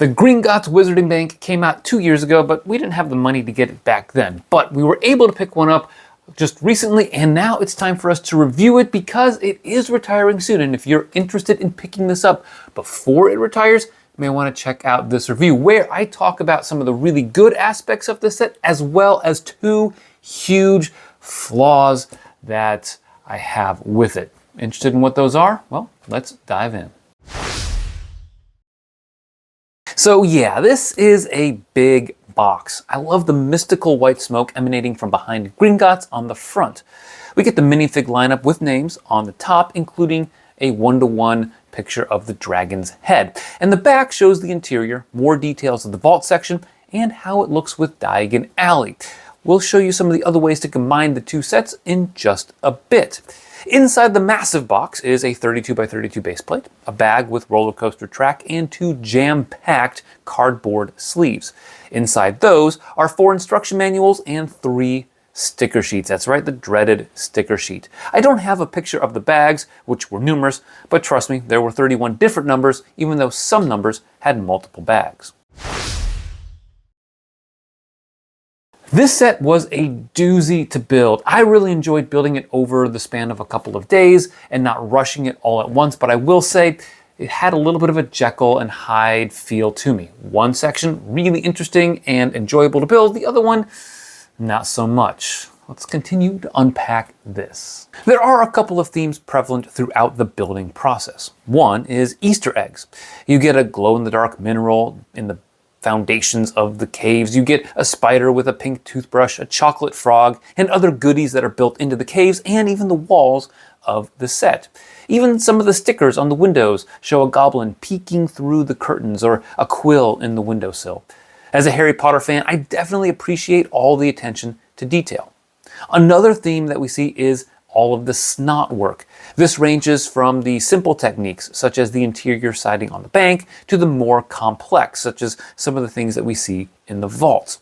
The Gringotts Wizarding Bank came out 2 years ago, but we didn't have the money to get it back then. But we were able to pick one up just recently, and now it's time for us to review it because it is retiring soon. And if you're interested in picking this up before it retires, you may want to check out this review where I talk about some of the really good aspects of the set as well as two huge flaws that I have with it. Interested in what those are? Well, let's dive in. So yeah, this is a big box. I love the mystical white smoke emanating from behind Gringotts on the front. We get the minifig lineup with names on the top, including a 1-to-1 picture of the dragon's head. And the back shows the interior, more details of the vault section, and how it looks with Diagon Alley. We'll show you some of the other ways to combine the two sets in just a bit. Inside the massive box is a 32x32 base plate, a bag with roller coaster track, and two jam-packed cardboard sleeves. Inside those are 4 instruction manuals and 3 sticker sheets. That's right, the dreaded sticker sheet. I don't have a picture of the bags, which were numerous, but trust me, there were 31 different numbers, even though some numbers had multiple bags. This set was a doozy to build. I really enjoyed building it over the span of a couple of days and not rushing it all at once, but I will say it had a little bit of a Jekyll and Hyde feel to me. One section really interesting and enjoyable to build, the other one not so much. Let's continue to unpack this. There are a couple of themes prevalent throughout the building process. One is Easter eggs. You get a glow-in-the-dark mineral in the foundations of the caves. You get a spider with a pink toothbrush, a chocolate frog, and other goodies that are built into the caves and even the walls of the set. Even some of the stickers on the windows show a goblin peeking through the curtains or a quill in the windowsill. As a Harry Potter fan, I definitely appreciate all the attention to detail. Another theme that we see is all of the snot work. This ranges from the simple techniques, such as the interior siding on the bank, to the more complex, such as some of the things that we see in the vaults.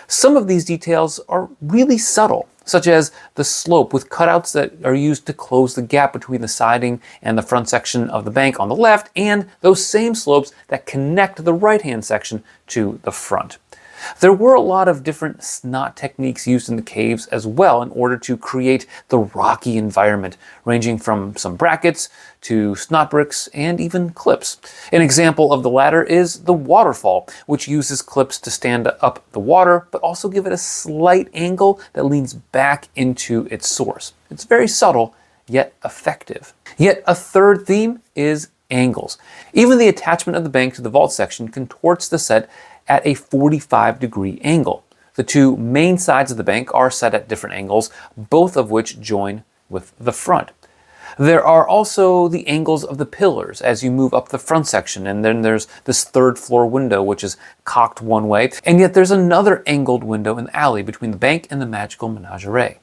Some of these details are really subtle, such as the slope with cutouts that are used to close the gap between the siding and the front section of the bank on the left, and those same slopes that connect the right-hand section to the front. There were a lot of different snot techniques used in the caves as well in order to create the rocky environment, ranging from some brackets to snot bricks and even clips. An example of the latter is the waterfall, which uses clips to stand up the water, but also give it a slight angle that leans back into its source. It's very subtle, yet effective. Yet a third theme is angles. Even the attachment of the bank to the vault section contorts the set at a 45-degree angle. The two main sides of the bank are set at different angles, both of which join with the front. There are also the angles of the pillars as you move up the front section, and then there's this third floor window which is cocked one way, and yet there's another angled window in the alley between the bank and the magical menagerie.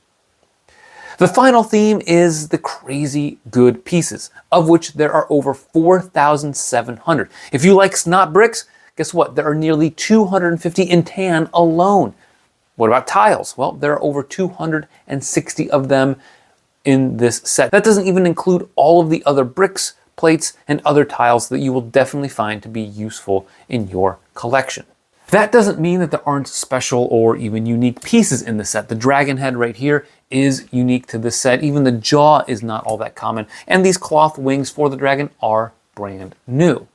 The final theme is the crazy good pieces, of which there are over 4,700. If you like snot bricks, guess what? There are nearly 250 in tan alone. What about tiles? Well, there are over 260 of them in this set. That doesn't even include all of the other bricks, plates, and other tiles that you will definitely find to be useful in your collection. That doesn't mean that there aren't special or even unique pieces in the set. The dragon head right here is unique to this set. Even the jaw is not all that common. And these cloth wings for the dragon are brand new.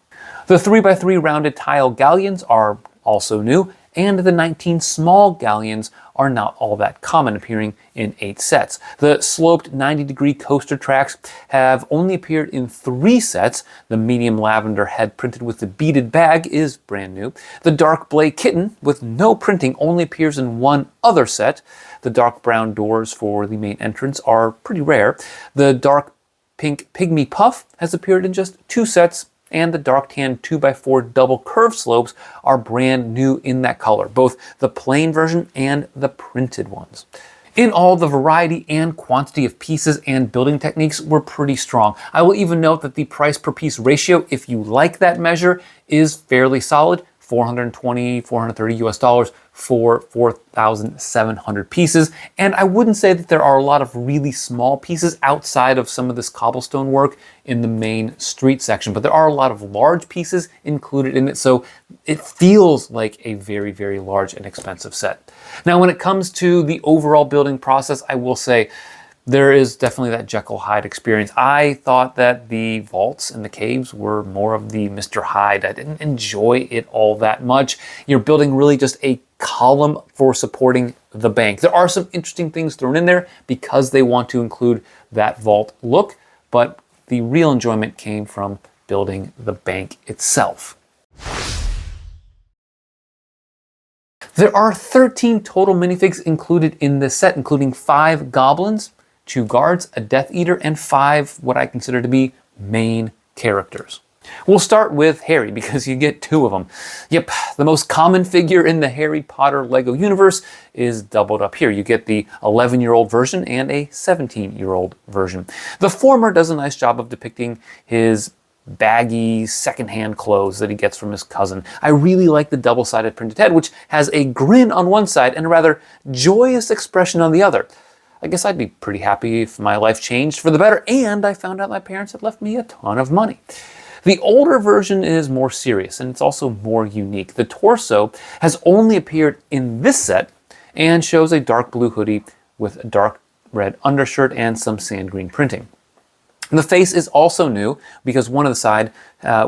The 3x3 rounded tile galleons are also new, and the 19 small galleons are not all that common, appearing in 8 sets. The sloped 90-degree coaster tracks have only appeared in 3 sets. The medium lavender head printed with the beaded bag is brand new. The dark blay kitten with no printing only appears in 1 other set. The dark brown doors for the main entrance are pretty rare. The dark pink pygmy puff has appeared in just 2 sets, and the dark tan 2x4 double curve slopes are brand new in that color, both the plain version and the printed ones. In all, the variety and quantity of pieces and building techniques were pretty strong. I will even note that the price per piece ratio, if you like that measure, is fairly solid. $420, $430 US for 4,700 pieces. And I wouldn't say that there are a lot of really small pieces outside of some of this cobblestone work in the main street section, but there are a lot of large pieces included in it. So it feels like a very, very large and expensive set. Now, when it comes to the overall building process, I will say there is definitely that Jekyll Hyde experience. I thought that the vaults and the caves were more of the Mr. Hyde. I didn't enjoy it all that much. You're building really just a column for supporting the bank. There are some interesting things thrown in there because they want to include that vault look, but the real enjoyment came from building the bank itself. There are 13 total minifigs included in this set, including 5 goblins, 2 guards, a Death Eater, and 5 what I consider to be main characters. We'll start with Harry because you get 2 of them. Yep, the most common figure in the Harry Potter Lego universe is doubled up here. You get the 11-year-old version and a 17-year-old version. The former does a nice job of depicting his baggy secondhand clothes that he gets from his cousin. I really like the double-sided printed head, which has a grin on one side and a rather joyous expression on the other. I guess I'd be pretty happy if my life changed for the better and I found out my parents had left me a ton of money. The older version is more serious and it's also more unique. The torso has only appeared in this set and shows a dark blue hoodie with a dark red undershirt and some sand green printing. The face is also new because one of the side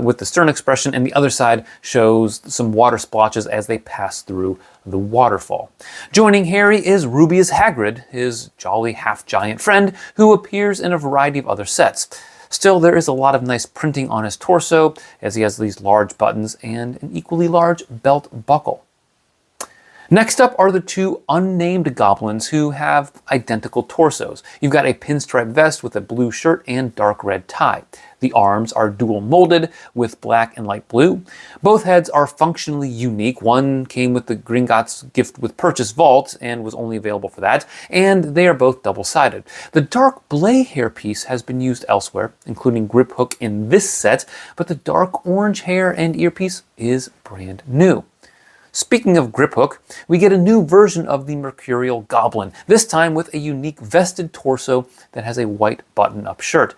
with the stern expression and the other side shows some water splotches as they pass through the waterfall. Joining Harry is Rubeus Hagrid, his jolly half-giant friend who appears in a variety of other sets. Still, there is a lot of nice printing on his torso as he has these large buttons and an equally large belt buckle. Next up are the 2 unnamed goblins who have identical torsos. You've got a pinstripe vest with a blue shirt and dark red tie. The arms are dual molded with black and light blue. Both heads are functionally unique. One came with the Gringotts Gift with Purchase vault and was only available for that, and they are both double-sided. The dark blay hairpiece has been used elsewhere, including grip hook in this set, but the dark orange hair and earpiece is brand new. Speaking of grip hook, we get a new version of the Mercurial Goblin, this time with a unique vested torso that has a white button-up shirt.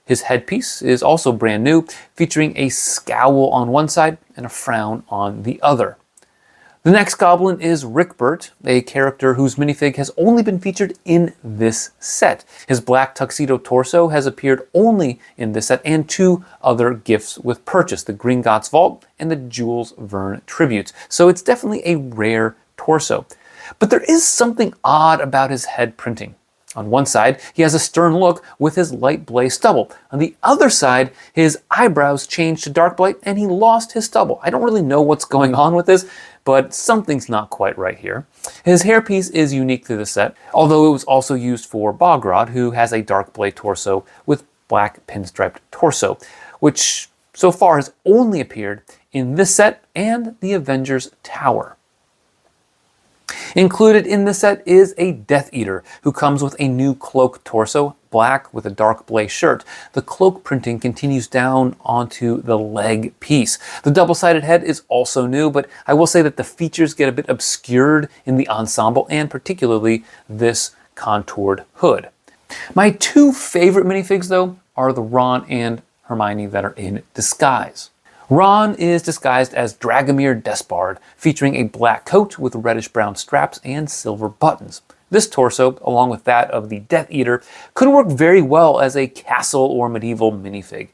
His headpiece is also brand new, featuring a scowl on one side and a frown on the other. The next goblin is Rickbert, a character whose minifig has only been featured in this set. His black tuxedo torso has appeared only in this set and 2 other gifts with purchase, the Gringotts Vault and the Jules Verne tributes. So it's definitely a rare torso. But there is something odd about his head printing. On one side, he has a stern look with his light blay stubble. On the other side, his eyebrows changed to dark blay and he lost his stubble. I don't really know what's going on with this, but something's not quite right here. His hairpiece is unique to the set, although it was also used for Bogrod, who has a dark blay torso with black pinstriped torso, which so far has only appeared in this set and the Avengers Tower. Included in the set is a Death Eater, who comes with a new cloak torso, black with a dark blay shirt. The cloak printing continues down onto the leg piece. The double-sided head is also new, but I will say that the features get a bit obscured in the ensemble, and particularly this contoured hood. My 2 favorite minifigs, though, are the Ron and Hermione that are in disguise. Ron is disguised as Dragomir Despard, featuring a black coat with reddish-brown straps and silver buttons. This torso, along with that of the Death Eater, could work very well as a castle or medieval minifig.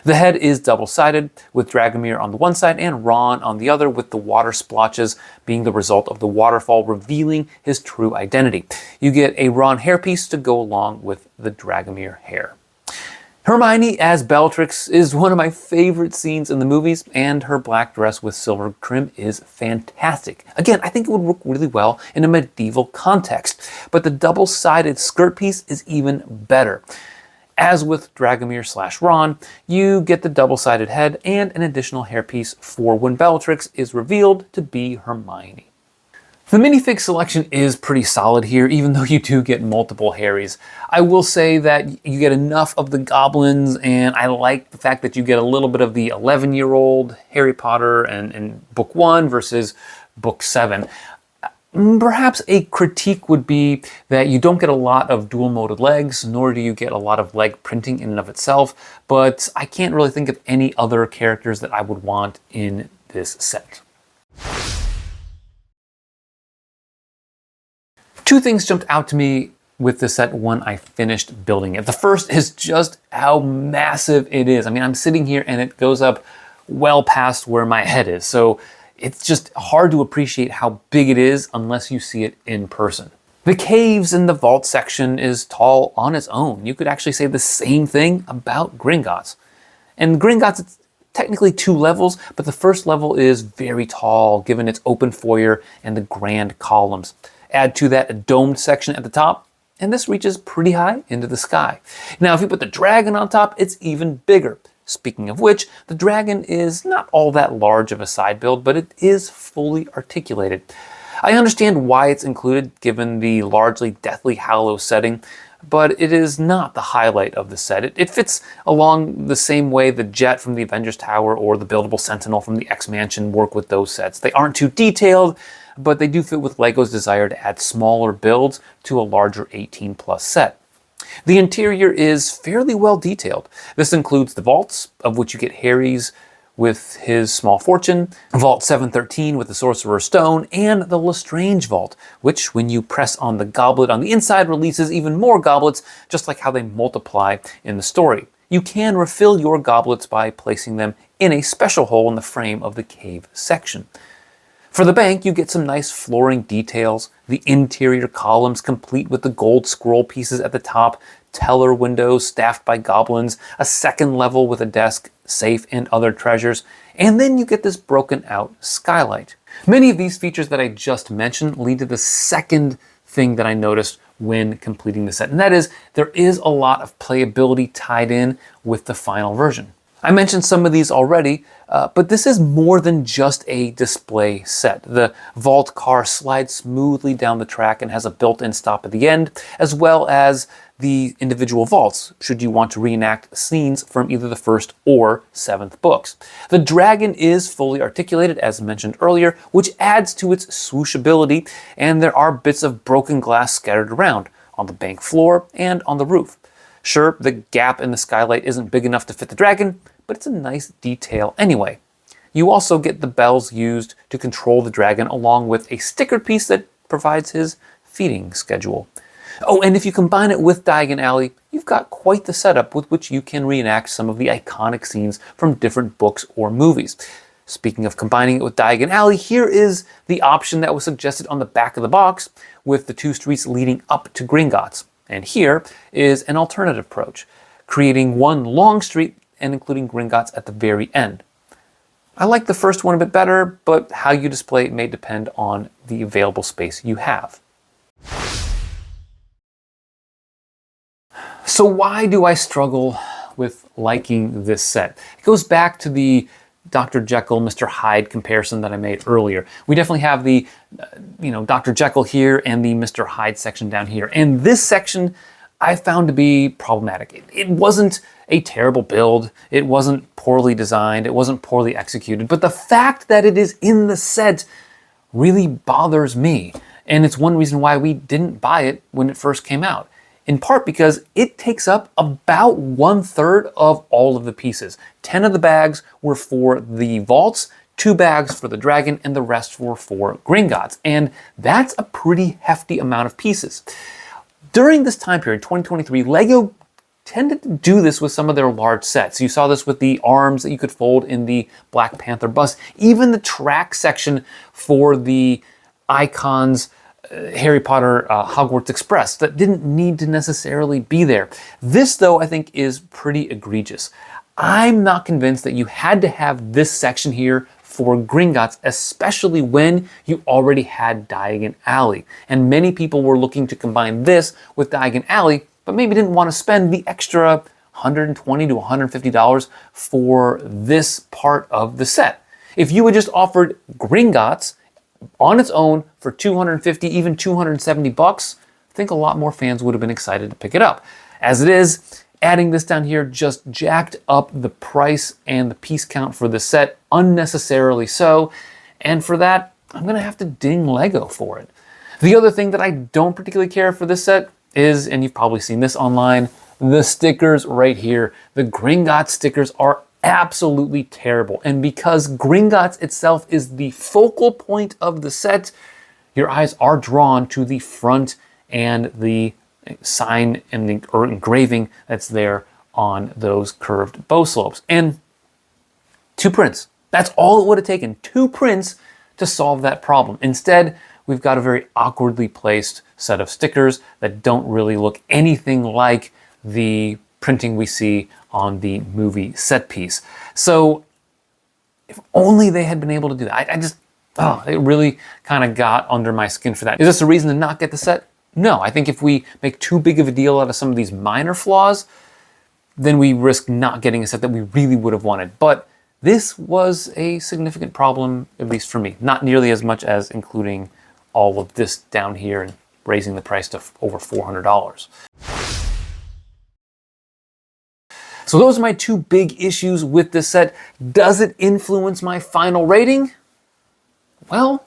The head is double-sided, with Dragomir on the one side and Ron on the other, with the water splotches being the result of the waterfall revealing his true identity. You get a Ron hairpiece to go along with the Dragomir hair. Hermione as Bellatrix is one of my favorite scenes in the movies, and her black dress with silver trim is fantastic. Again, I think it would work really well in a medieval context, but the double-sided skirt piece is even better. As with Dragomir/Ron, you get the double-sided head and an additional hairpiece for when Bellatrix is revealed to be Hermione. The minifig selection is pretty solid here, even though you do get multiple Harrys. I will say that you get enough of the goblins, and I like the fact that you get a little bit of the 11-year-old Harry Potter and book 1 versus book 7. Perhaps a critique would be that you don't get a lot of dual-moded legs, nor do you get a lot of leg printing in and of itself, but I can't really think of any other characters that I would want in this set. Two things jumped out to me with this set when I finished building it. The first is just how massive it is. I mean, I'm sitting here and it goes up well past where my head is. So it's just hard to appreciate how big it is unless you see it in person. The caves in the vault section is tall on its own. You could actually say the same thing about Gringotts. And Gringotts, it's technically 2 levels, but the first level is very tall given its open foyer and the grand columns. Add to that a domed section at the top, and this reaches pretty high into the sky. Now, if you put the dragon on top, it's even bigger. Speaking of which, the dragon is not all that large of a side build, but it is fully articulated. I understand why it's included given the largely Deathly Hallows setting, but it is not the highlight of the set. It fits along the same way the Jet from the Avengers Tower or the buildable Sentinel from the X-Mansion work with those sets. They aren't too detailed, but they do fit with LEGO's desire to add smaller builds to a larger 18+ set. The interior is fairly well detailed. This includes the vaults, of which you get Harry's with his small fortune, Vault 713 with the Sorcerer's Stone, and the Lestrange Vault, which when you press on the goblet on the inside releases even more goblets, just like how they multiply in the story. You can refill your goblets by placing them in a special hole in the frame of the cave section. For the bank, you get some nice flooring details, the interior columns complete with the gold scroll pieces at the top, teller windows staffed by goblins, a second level with a desk, safe, and other treasures, and then you get this broken out skylight. Many of these features that I just mentioned lead to the second thing that I noticed when completing the set, and that is there is a lot of playability tied in with the final version. I mentioned some of these already, but this is more than just a display set. The vault car slides smoothly down the track and has a built-in stop at the end, as well as the individual vaults, should you want to reenact scenes from either the 1st or 7th books. The dragon is fully articulated, as mentioned earlier, which adds to its swooshability, and there are bits of broken glass scattered around, on the bank floor and on the roof. Sure, the gap in the skylight isn't big enough to fit the dragon, but it's a nice detail anyway. You also get the bells used to control the dragon, along with a sticker piece that provides his feeding schedule. Oh, and if you combine it with Diagon Alley, you've got quite the setup with which you can reenact some of the iconic scenes from different books or movies. Speaking of combining it with Diagon Alley, here is the option that was suggested on the back of the box with the 2 streets leading up to Gringotts. And here is an alternative approach, creating one long street and including Gringotts at the very end. I like the first one a bit better, but how you display it may depend on the available space you have. So why do I struggle with liking this set? It goes back to the Dr. Jekyll, Mr. Hyde comparison that I made earlier. We definitely have the, Dr. Jekyll here and the Mr. Hyde section down here. And this section I found to be problematic. It wasn't a terrible build. It wasn't poorly designed. It wasn't poorly executed. But the fact that it is in the set really bothers me. And it's one reason why we didn't buy it when it first came out. In part because it takes up about 1/3 of all of the pieces. 10 of the bags were for the vaults, 2 bags for the dragon, and the rest were for Gringotts. And that's a pretty hefty amount of pieces. During this time period, 2023, LEGO tended to do this with some of their large sets. You saw this with the arms that you could fold in the Black Panther bus, even the track section for the Icons Harry Potter Hogwarts Express that didn't need to necessarily be there. This, though, I think is pretty egregious. I'm not convinced that you had to have this section here for Gringotts, especially when you already had Diagon Alley. And many people were looking to combine this with Diagon Alley, but maybe didn't want to spend the extra $120 to $150 for this part of the set. If you had just offered Gringotts on its own for 250, even 270 bucks, I think a lot more fans would have been excited to pick it up. As it is, adding this down here just jacked up the price and the piece count for the set unnecessarily so, and for that, I'm gonna have to ding Lego for it. The other thing that I don't particularly care for this set is, and you've probably seen this online, the stickers right here. The Gringotts stickers are absolutely terrible. And because Gringotts itself is the focal point of the set, your eyes are drawn to the front and the sign and the or engraving that's there on those curved bow slopes. And 2 prints. That's all it would have taken. 2 prints to solve that problem. Instead, we've got a very awkwardly placed set of stickers that don't really look anything like the printing we see on the movie set piece. So if only they had been able to do that. It really kind of got under my skin for that. Is this a reason to not get the set? No, I think if we make too big of a deal out of some of these minor flaws, then we risk not getting a set that we really would have wanted. But this was a significant problem, at least for me. Not nearly as much as including all of this down here and raising the price to over $400. So those are my 2 big issues with this set. Does it influence my final rating? Well,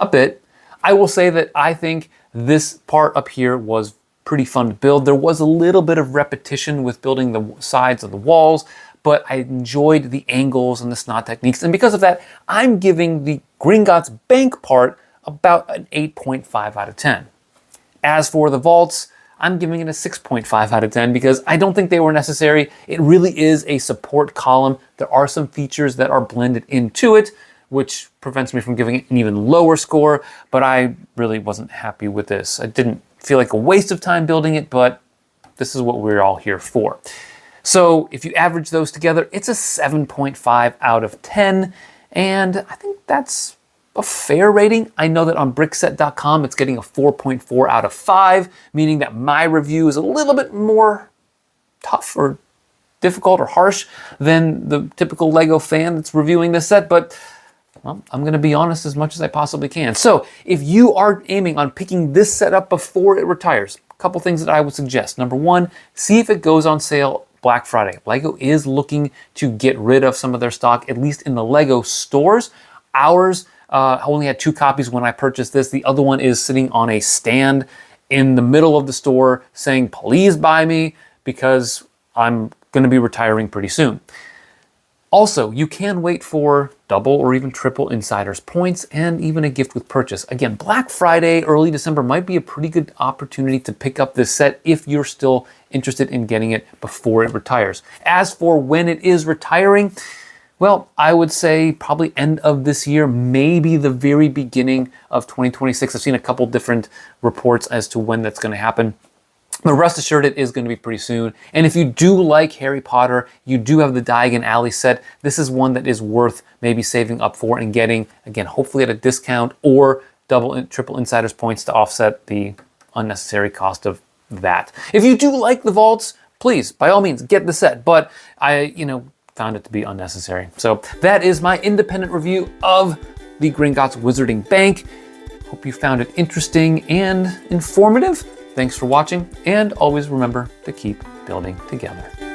a bit. I will say that I think this part up here was pretty fun to build. There was a little bit of repetition with building the sides of the walls, but I enjoyed the angles and the snot techniques. And because of that, I'm giving the Gringotts Bank part about an 8.5 out of 10. As for the vaults, I'm giving it a 6.5 out of 10 because I don't think they were necessary. It really is a support column. There are some features that are blended into it, which prevents me from giving it an even lower score, but I really wasn't happy with this. I didn't feel like a waste of time building it, but this is what we're all here for. So if you average those together, it's a 7.5 out of 10, and I think that's a fair rating. I know that on Brickset.com it's getting a 4.4 out of 5, meaning that my review is a little bit more tough or difficult or harsh than the typical Lego fan that's reviewing this set, but well, I'm going to be honest as much as I possibly can. So if you are aiming on picking this set up before it retires, a couple things that I would suggest. Number 1, see if it goes on sale Black Friday. Lego is looking to get rid of some of their stock, at least in the Lego stores. Ours I only had 2 copies when I purchased this. The other one is sitting on a stand in the middle of the store saying, please buy me, because I'm going to be retiring pretty soon. Also, you can wait for double or even triple insiders points and even a gift with purchase. Again, Black Friday, early December might be a pretty good opportunity to pick up this set if you're still interested in getting it before it retires. As for when it is retiring, well, I would say probably end of this year, maybe the very beginning of 2026. I've seen a couple different reports as to when that's going to happen. But rest assured, it is going to be pretty soon. And if you do like Harry Potter, you do have the Diagon Alley set. This is one that is worth maybe saving up for and getting, again, hopefully at a discount or double and triple insiders points to offset the unnecessary cost of that. If you do like the vaults, please, by all means, get the set. But I, found it to be unnecessary. So that is my independent review of the Gringotts Wizarding Bank. Hope you found it interesting and informative. Thanks for watching, and always remember to keep building together.